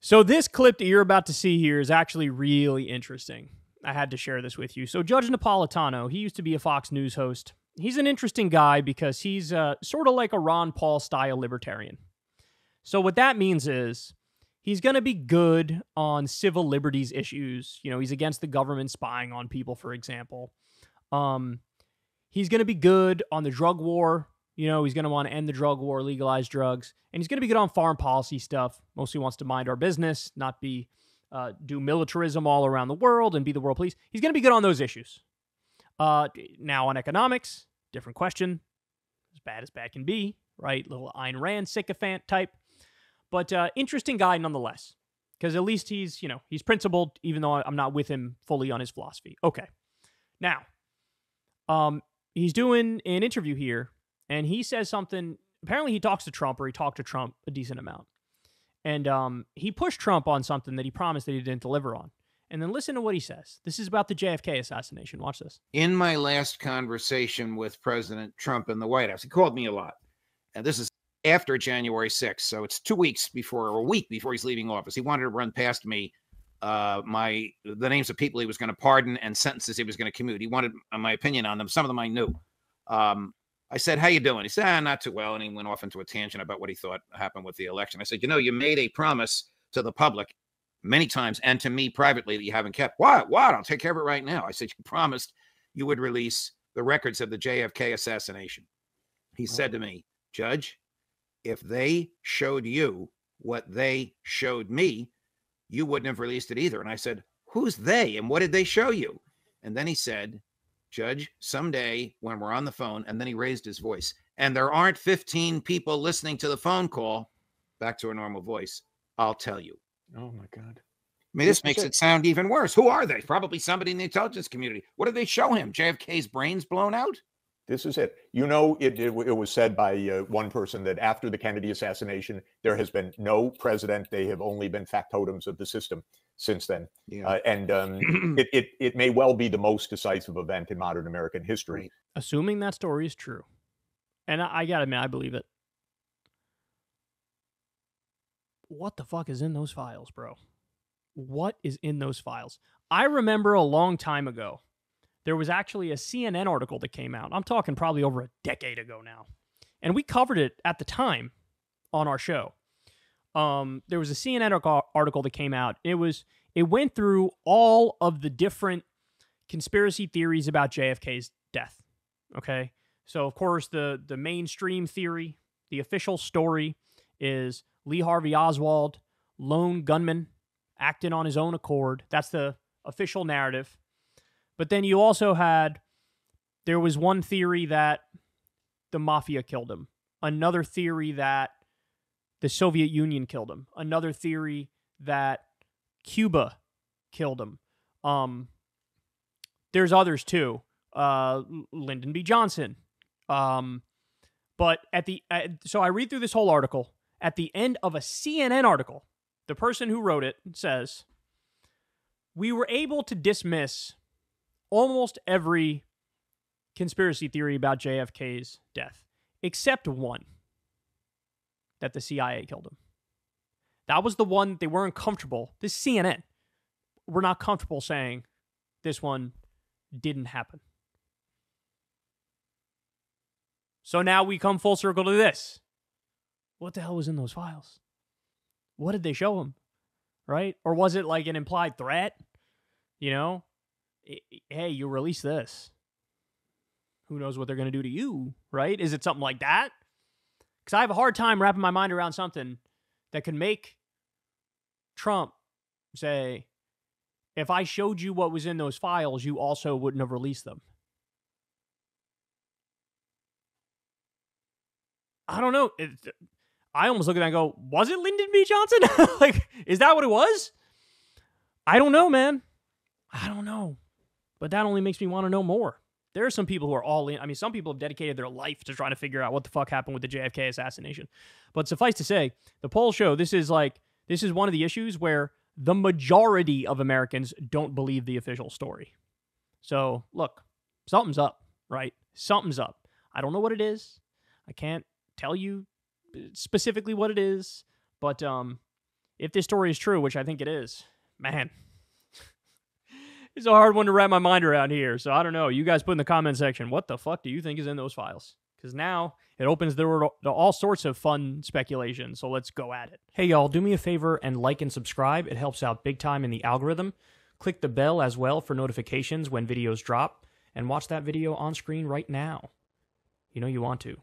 So this clip that you're about to see here is actually really interesting. I had to share this with you. So Judge Napolitano, he used to be a Fox News host. He's an interesting guy because he's sort of like a Ron Paul style libertarian. So what that means is he's going to be good on civil liberties issues. You know, he's against the government spying on people, for example. He's going to be good on the drug war. You know, he's going to want to end the drug war, legalize drugs. And he's going to be good on foreign policy stuff. Mostly wants to mind our business, not be do militarism all around the world and be the world police. He's going to be good on those issues. Now on economics, different question. As bad can be, right? Little Ayn Rand sycophant type. But interesting guy nonetheless. Because at least he's principled, even though I'm not with him fully on his philosophy. Okay. Now, he's doing an interview here, and he says something. Apparently he talks to Trump, or he talked to Trump a decent amount. And he pushed Trump on something that he promised that he didn't deliver on. And then listen to what he says. This is about the JFK assassination. Watch this. In my last conversation with President Trump in the White House, he called me a lot. And this is after January 6th. So it's 2 weeks before, or a week before he's leaving office. He wanted to run past me the names of people he was going to pardon and sentences he was going to commute. He wanted my opinion on them. Some of them I knew. I said, how you doing? He said, not too well. And he went off into a tangent about what he thought happened with the election. I said, you made a promise to the public many times and to me privately that you haven't kept. What? I'll take care of it right now. I said, you promised you would release the records of the JFK assassination. He said to me, Judge, if they showed you what they showed me, you wouldn't have released it either. And I said, who's they? And what did they show you? And then he said, Judge, someday when we're on the phone, and then he raised his voice, and there aren't 15 people listening to the phone call, back to a normal voice, I'll tell you. Oh, my God. I mean, this makes it sound even worse. Who are they? Probably somebody in the intelligence community. What did they show him? JFK's brains blown out? This is it. It was said by one person that after the Kennedy assassination, there has been no president. They have only been factotums of the system since then. Yeah. It may well be the most decisive event in modern American history. Right. Assuming that story is true. And I gotta admit, I believe it. What the fuck is in those files, bro? What is in those files? I remember a long time ago, there was actually a CNN article that came out. I'm talking probably over a decade ago now. And we covered it at the time on our show. There was a CNN article that came out. It went through all of the different conspiracy theories about JFK's death. Okay? So, of course, the mainstream theory, the official story is Lee Harvey Oswald, lone gunman, acting on his own accord. That's the official narrative. But then you also there was one theory that the mafia killed him. Another theory that the Soviet Union killed him. Another theory that Cuba killed him. There's others too. Lyndon B. Johnson. But so I read through this whole article. At the end of a CNN article, the person who wrote it says, we were able to dismiss almost every conspiracy theory about JFK's death, except one, that the CIA killed him. That was the one they weren't comfortable. This CNN, we're not comfortable saying this one didn't happen. So now we come full circle to this. What the hell was in those files? What did they show him? Right? Or was it like an implied threat? You know? Hey, you release this. Who knows what they're going to do to you, right? Is it something like that? Because I have a hard time wrapping my mind around something that can make Trump say, if I showed you what was in those files, you also wouldn't have released them. I don't know. I almost look at that and go, was it Lyndon B. Johnson? Like, is that what it was? I don't know, man. I don't know. But that only makes me want to know more. There are some people who are all in. I mean, some people have dedicated their life to trying to figure out what the fuck happened with the JFK assassination. But suffice to say, the polls show this is one of the issues where the majority of Americans don't believe the official story. So, look, something's up, right? Something's up. I don't know what it is. I can't tell you specifically what it is, but If this story is true, which I think it is, man, it's a hard one to wrap my mind around here. So I don't know. You guys put in the comment section, what the fuck do you think is in those files? Because now it opens the door to all sorts of fun speculation. So let's go at it. Hey, y'all, do me a favor and like and subscribe. It helps out big time in the algorithm. Click the bell as well for notifications when videos drop. And watch that video on screen right now. You know you want to.